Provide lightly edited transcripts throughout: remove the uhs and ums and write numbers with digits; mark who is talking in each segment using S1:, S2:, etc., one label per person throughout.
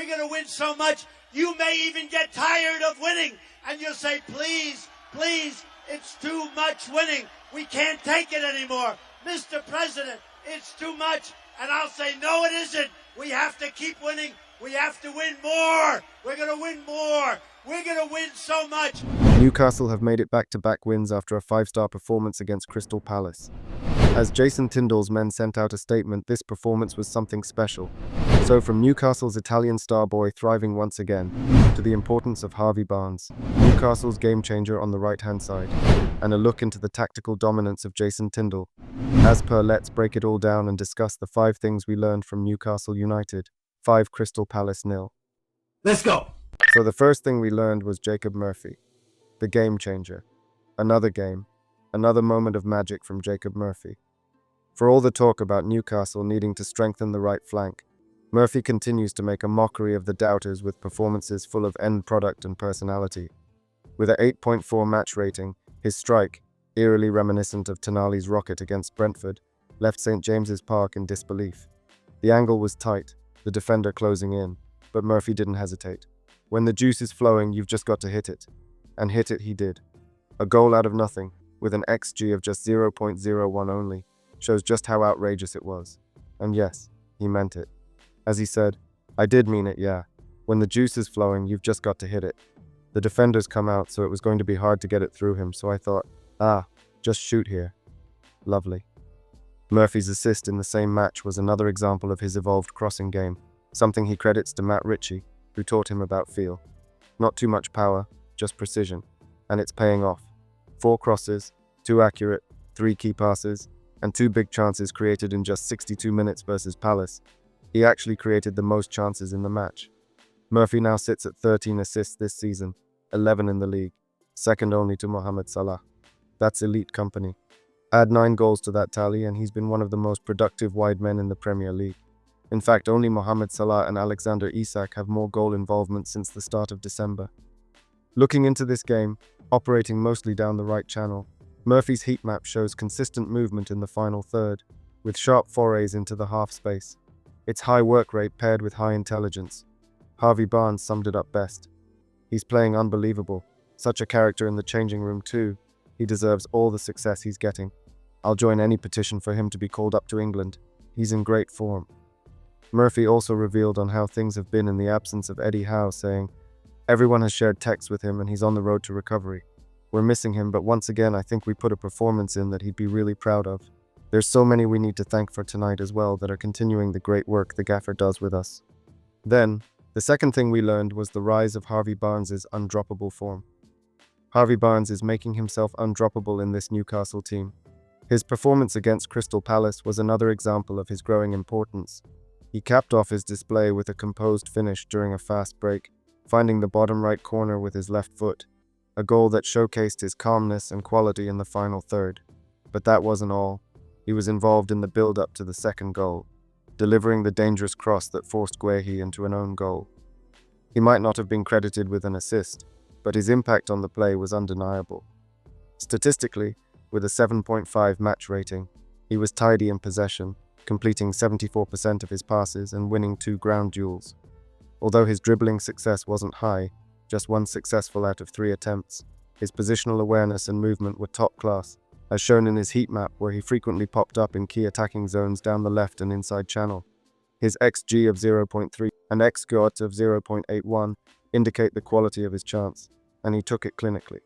S1: We're going to win so much, you may even get tired of winning. And you'll say, please, please, it's too much winning. We can't take it anymore. Mr. President, it's too much. And I'll say, no, it isn't. We have to keep winning. We have to win more. We're going to win more. We're going to win so much.
S2: Newcastle have made it back-to-back wins after a 5-star performance against Crystal Palace. As Jason Tindall's men sent out a statement, this performance was something special. So from Newcastle's Italian star boy thriving once again, to the importance of Harvey Barnes, Newcastle's game changer on the right-hand side, and a look into the tactical dominance of Jason Tindall. As per, let's break it all down and discuss the 5 things we learned from Newcastle United, 5 Crystal Palace 0.
S1: Let's go.
S2: So the first thing we learned was Jacob Murphy, the game changer. Another game, another moment of magic from Jacob Murphy. For all the talk about Newcastle needing to strengthen the right flank, Murphy continues to make a mockery of the doubters with performances full of end product and personality. With an 8.4 match rating, his strike, eerily reminiscent of Tonali's rocket against Brentford, left St James's Park in disbelief. The angle was tight, the defender closing in, but Murphy didn't hesitate. When the juice is flowing, you've just got to hit it. And hit it he did. A goal out of nothing, with an XG of just 0.01 only, shows just how outrageous it was. And yes, he meant it. As he said, I did mean it, yeah. When the juice is flowing, you've just got to hit it. The defenders come out, so it was going to be hard to get it through him, so I thought, just shoot here. Lovely. Murphy's assist in the same match was another example of his evolved crossing game, something he credits to Matt Ritchie, who taught him about feel. Not too much power, just precision, and it's paying off. 4 crosses, 2 accurate, 3 key passes, and 2 big chances created in just 62 minutes versus Palace. He actually created the most chances in the match. Murphy now sits at 13 assists this season, 11 in the league, second only to Mohamed Salah. That's elite company. Add 9 goals to that tally and he's been one of the most productive wide men in the Premier League. In fact, only Mohamed Salah and Alexander Isak have more goal involvement since the start of December. Looking into this game, operating mostly down the right channel, Murphy's heat map shows consistent movement in the final third, with sharp forays into the half space. It's high work rate paired with high intelligence. Harvey Barnes summed it up best. He's playing unbelievable. Such a character in the changing room too. He deserves all the success he's getting. I'll join any petition for him to be called up to England. He's in great form. Murphy also revealed on how things have been in the absence of Eddie Howe, saying, everyone has shared texts with him and he's on the road to recovery. We're missing him, but once again I think we put a performance in that he'd be really proud of. There's so many we need to thank for tonight as well that are continuing the great work the gaffer does with us. Then, the second thing we learned was the rise of Harvey Barnes' undroppable form. Harvey Barnes is making himself undroppable in this Newcastle team. His performance against Crystal Palace was another example of his growing importance. He capped off his display with a composed finish during a fast break, finding the bottom right corner with his left foot, a goal that showcased his calmness and quality in the final third. But that wasn't all. He was involved in the build-up to the second goal, delivering the dangerous cross that forced Guehi into an own goal. He might not have been credited with an assist, but his impact on the play was undeniable. Statistically, with a 7.5 match rating, he was tidy in possession, completing 74% of his passes and winning 2 ground duels. Although his dribbling success wasn't high, just 1 successful out of 3 attempts, his positional awareness and movement were top class, as shown in his heat map where he frequently popped up in key attacking zones down the left and inside channel. His XG of 0.3 and XGOT of 0.81 indicate the quality of his chance, and he took it clinically.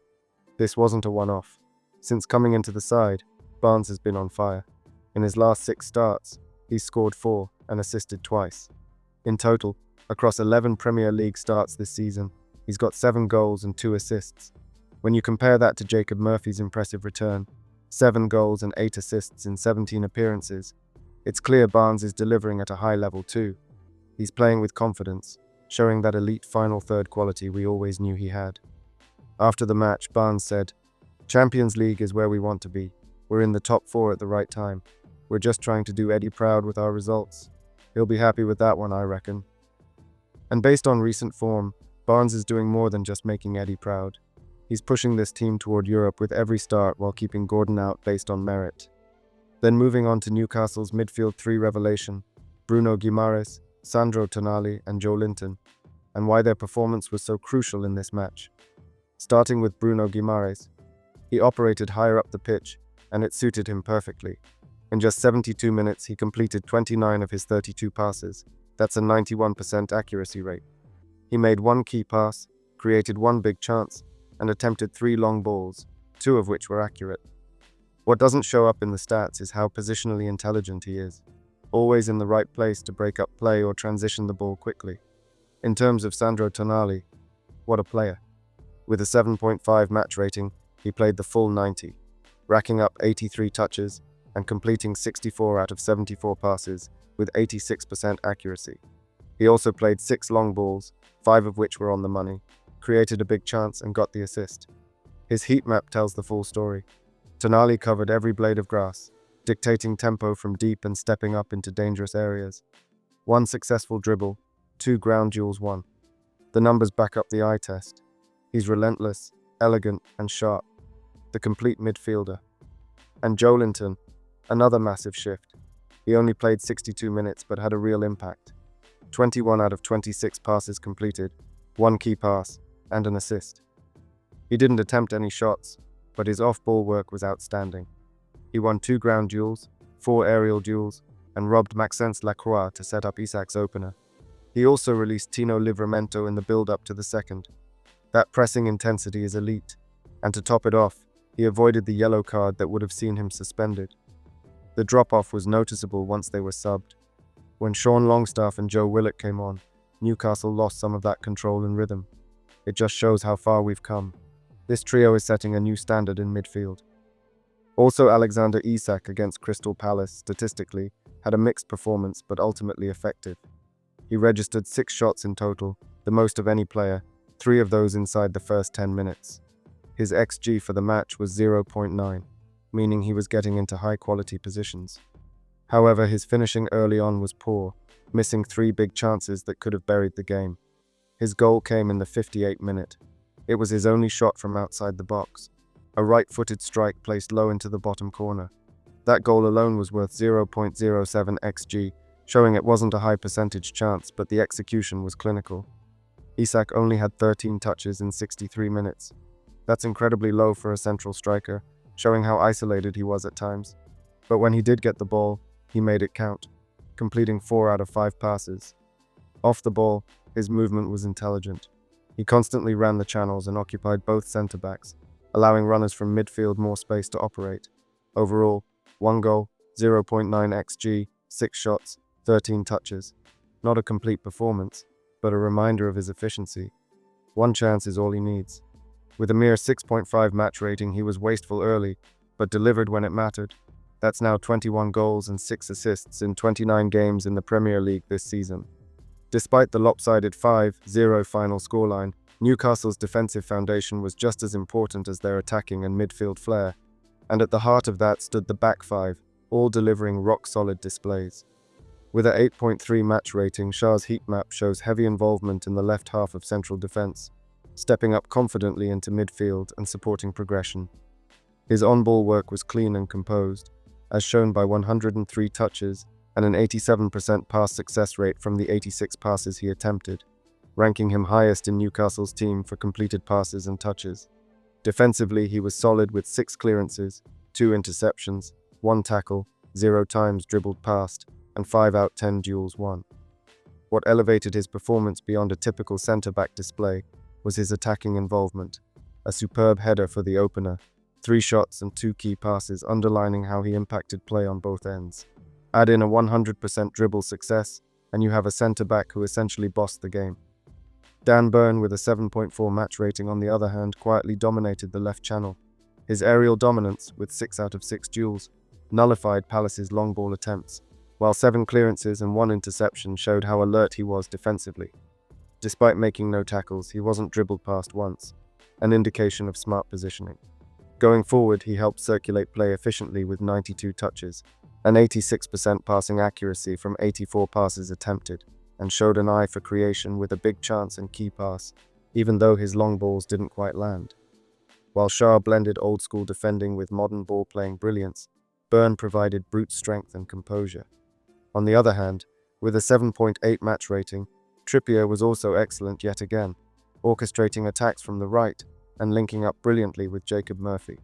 S2: This wasn't a one-off. Since coming into the side, Barnes has been on fire. In his last 6 starts, he's scored 4 and assisted twice. In total, across 11 Premier League starts this season, he's got 7 goals and 2 assists. When you compare that to Jacob Murphy's impressive return, 7 goals and 8 assists in 17 appearances, it's clear Barnes is delivering at a high level too. He's playing with confidence, showing that elite final third quality we always knew he had. After the match, Barnes said, Champions League is where we want to be. We're in the top 4 at the right time. We're just trying to do Eddie proud with our results. He'll be happy with that one, I reckon. And based on recent form, Barnes is doing more than just making Eddie proud. He's pushing this team toward Europe with every start while keeping Gordon out based on merit. Then moving on to Newcastle's midfield 3 revelation, Bruno Guimaraes, Sandro Tonali and Joelinton, and why their performance was so crucial in this match. Starting with Bruno Guimaraes, he operated higher up the pitch, and it suited him perfectly. In just 72 minutes, he completed 29 of his 32 passes. That's a 91% accuracy rate. He made one key pass, created one big chance, and attempted 3 long balls, 2 of which were accurate. What doesn't show up in the stats is how positionally intelligent he is, always in the right place to break up play or transition the ball quickly. In terms of Sandro Tonali, what a player. With a 7.5 match rating, he played the full 90, racking up 83 touches and completing 64 out of 74 passes with 86% accuracy. He also played 6 long balls, 5 of which were on the money, created a big chance and got the assist. His heat map tells the full story. Tonali covered every blade of grass, dictating tempo from deep and stepping up into dangerous areas. 1 successful dribble, 2 ground duels won. The numbers back up the eye test. He's relentless, elegant, and sharp. The complete midfielder. And Joelinton, another massive shift. He only played 62 minutes but had a real impact. 21 out of 26 passes completed, 1 key pass, and an assist. He didn't attempt any shots, but his off-ball work was outstanding. He won 2 ground duels, 4 aerial duels, and robbed Maxence Lacroix to set up Isak's opener. He also released Tyno Livramento in the build-up to the second. That pressing intensity is elite, and to top it off, he avoided the yellow card that would have seen him suspended. The drop-off was noticeable once they were subbed. When Sean Longstaff and Joe Willock came on, Newcastle lost some of that control and rhythm. It just shows how far we've come. This trio is setting a new standard in midfield. Also, Alexander Isak against Crystal Palace, statistically, had a mixed performance but ultimately effective. He registered 6 shots in total, the most of any player, 3 of those inside the first 10 minutes. His XG for the match was 0.9, meaning he was getting into high-quality positions. However, his finishing early on was poor, missing 3 big chances that could have buried the game. His goal came in the 58th minute. It was his only shot from outside the box, a right-footed strike placed low into the bottom corner. That goal alone was worth 0.07 XG, showing it wasn't a high percentage chance, but the execution was clinical. Isak only had 13 touches in 63 minutes. That's incredibly low for a central striker, showing how isolated he was at times. But when he did get the ball, he made it count, completing 4 out of 5 passes. Off the ball, his movement was intelligent. He constantly ran the channels and occupied both centre-backs, allowing runners from midfield more space to operate. Overall, 1 goal, 0.9 XG, 6 shots, 13 touches. Not a complete performance, but a reminder of his efficiency. 1 chance is all he needs. With a mere 6.5 match rating, he was wasteful early, but delivered when it mattered. That's now 21 goals and 6 assists in 29 games in the Premier League this season. Despite the lopsided 5-0 final scoreline, Newcastle's defensive foundation was just as important as their attacking and midfield flair, and at the heart of that stood the back 5, all delivering rock-solid displays. With a 8.3 match rating, Shah's heat map shows heavy involvement in the left half of central defense, stepping up confidently into midfield and supporting progression. His on-ball work was clean and composed, as shown by 103 touches and an 87% pass success rate from the 86 passes he attempted, ranking him highest in Newcastle's team for completed passes and touches. Defensively, he was solid with 6 clearances, 2 interceptions, 1 tackle, 0 times dribbled past, and 5 out 10 duels won. What elevated his performance beyond a typical centre-back display was his attacking involvement. A superb header for the opener, 3 shots and 2 key passes, underlining how he impacted play on both ends. Add in a 100% dribble success, and you have a centre-back who essentially bossed the game. Dan Burn, with a 7.4 match rating on the other hand, quietly dominated the left channel. His aerial dominance, with 6 out of 6 duels, nullified Palace's long ball attempts, while 7 clearances and 1 interception showed how alert he was defensively. Despite making no tackles, he wasn't dribbled past once, an indication of smart positioning. Going forward, he helped circulate play efficiently with 92 touches, an 86% passing accuracy from 84 passes attempted, and showed an eye for creation with a big chance and key pass, even though his long balls didn't quite land. While Shah blended old-school defending with modern ball-playing brilliance, Burn provided brute strength and composure. On the other hand, With a 7.8 match rating, Trippier was also excellent yet again, orchestrating attacks from the right and linking up brilliantly with Jacob Murphy.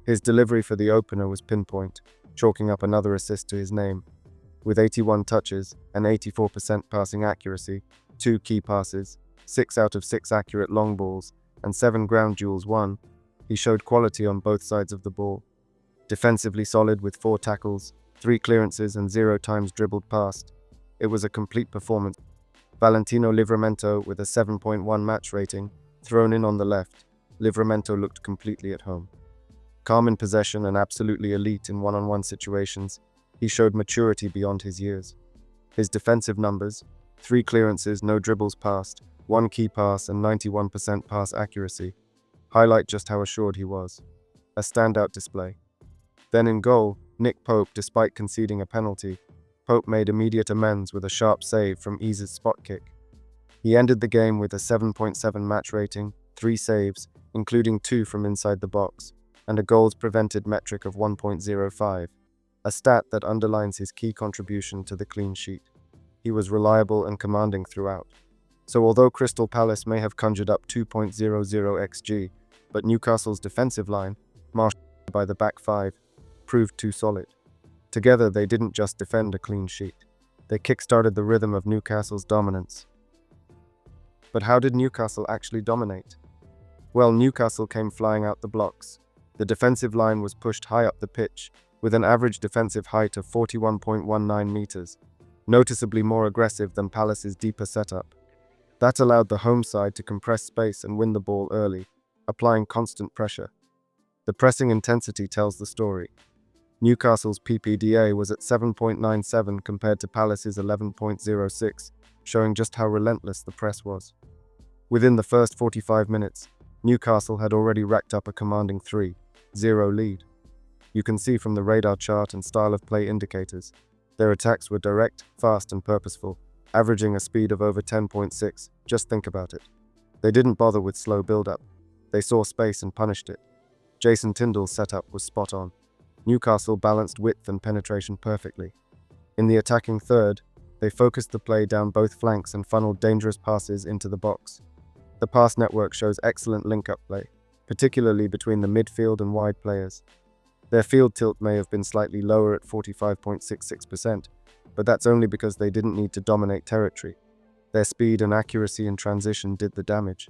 S2: His delivery for the opener was pinpoint, chalking up another assist to his name. With 81 touches and 84% passing accuracy, 2 key passes, 6 out of 6 accurate long balls, and 7 ground duels won, he showed quality on both sides of the ball. Defensively solid with 4 tackles, 3 clearances and 0 times dribbled past. It was a complete performance. Valentino Livramento with a 7.1 match rating, thrown in on the left. Livramento looked completely at home. Calm in possession and absolutely elite in one-on-one situations, he showed maturity beyond his years. His defensive numbers, 3 clearances, no dribbles passed, 1 key pass and 91% pass accuracy, highlight just how assured he was. A standout display. Then in goal, Nick Pope, despite conceding a penalty, Pope made immediate amends with a sharp save from Ease's spot kick. He ended the game with a 7.7 match rating, 3 saves, including 2 from inside the box, and a goals prevented metric of 1.05, a stat that underlines his key contribution to the clean sheet. He was reliable and commanding throughout. So although Crystal Palace may have conjured up 2.00 xG, but Newcastle's defensive line, marshaled by the back 5, proved too solid. Together, they didn't just defend a clean sheet. They kick-started the rhythm of Newcastle's dominance. But how did Newcastle actually dominate? Well, Newcastle came flying out the blocks. The defensive line was pushed high up the pitch, with an average defensive height of 41.19 meters, noticeably more aggressive than Palace's deeper setup. That allowed the home side to compress space and win the ball early, applying constant pressure. The pressing intensity tells the story. Newcastle's PPDA was at 7.97 compared to Palace's 11.06, showing just how relentless the press was. Within the first 45 minutes, Newcastle had already racked up a commanding 3-0 lead. You can see from the radar chart and style of play indicators, their attacks were direct, fast and purposeful, averaging a speed of over 10.6, just think about it. They didn't bother with slow build-up. They saw space and punished it. Jason Tindall's setup was spot on. Newcastle balanced width and penetration perfectly. In the attacking third, they focused the play down both flanks and funneled dangerous passes into the box. The pass network shows excellent link-up play, particularly between the midfield and wide players. Their field tilt may have been slightly lower at 45.66%, but that's only because they didn't need to dominate territory. Their speed and accuracy in transition did the damage.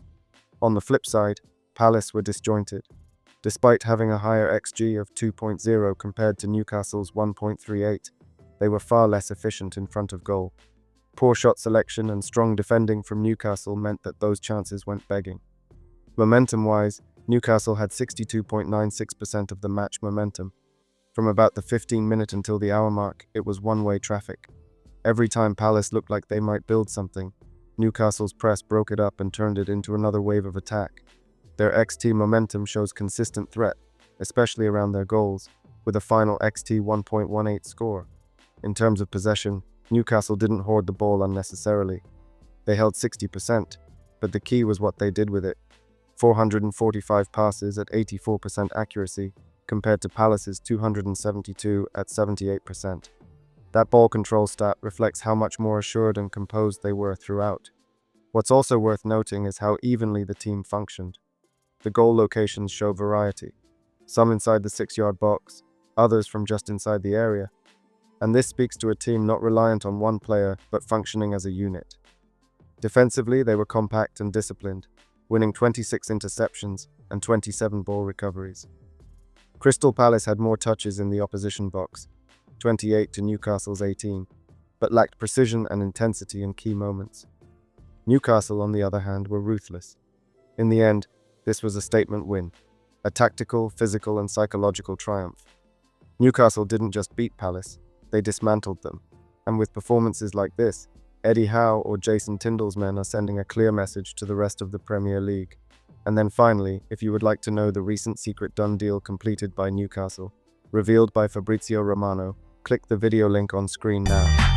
S2: On the flip side, Palace were disjointed. Despite having a higher XG of 2.0 compared to Newcastle's 1.38, they were far less efficient in front of goal. Poor shot selection and strong defending from Newcastle meant that those chances went begging. Momentum-wise, Newcastle had 62.96% of the match momentum. From about the 15-minute until the hour mark, it was one-way traffic. Every time Palace looked like they might build something, Newcastle's press broke it up and turned it into another wave of attack. Their XT momentum shows consistent threat, especially around their goals, with a final XT 1.18 score. In terms of possession, Newcastle didn't hoard the ball unnecessarily. They held 60%, but the key was what they did with it. 445 passes at 84% accuracy, compared to Palace's 272 at 78%. That ball control stat reflects how much more assured and composed they were throughout. What's also worth noting is how evenly the team functioned. The goal locations show variety, some inside the 6-yard box, others from just inside the area. And this speaks to a team not reliant on one player, but functioning as a unit. Defensively, they were compact and disciplined, winning 26 interceptions and 27 ball recoveries. Crystal Palace had more touches in the opposition box, 28 to Newcastle's 18, but lacked precision and intensity in key moments. Newcastle, on the other hand, were ruthless. In the end, this was a statement win, a tactical, physical, and psychological triumph. Newcastle didn't just beat Palace, they dismantled them. And with performances like this, Eddie Howe or Jason Tindall's men are sending a clear message to the rest of the Premier League. And then finally, if you would like to know the recent secret done deal completed by Newcastle, revealed by Fabrizio Romano, click the video link on screen now.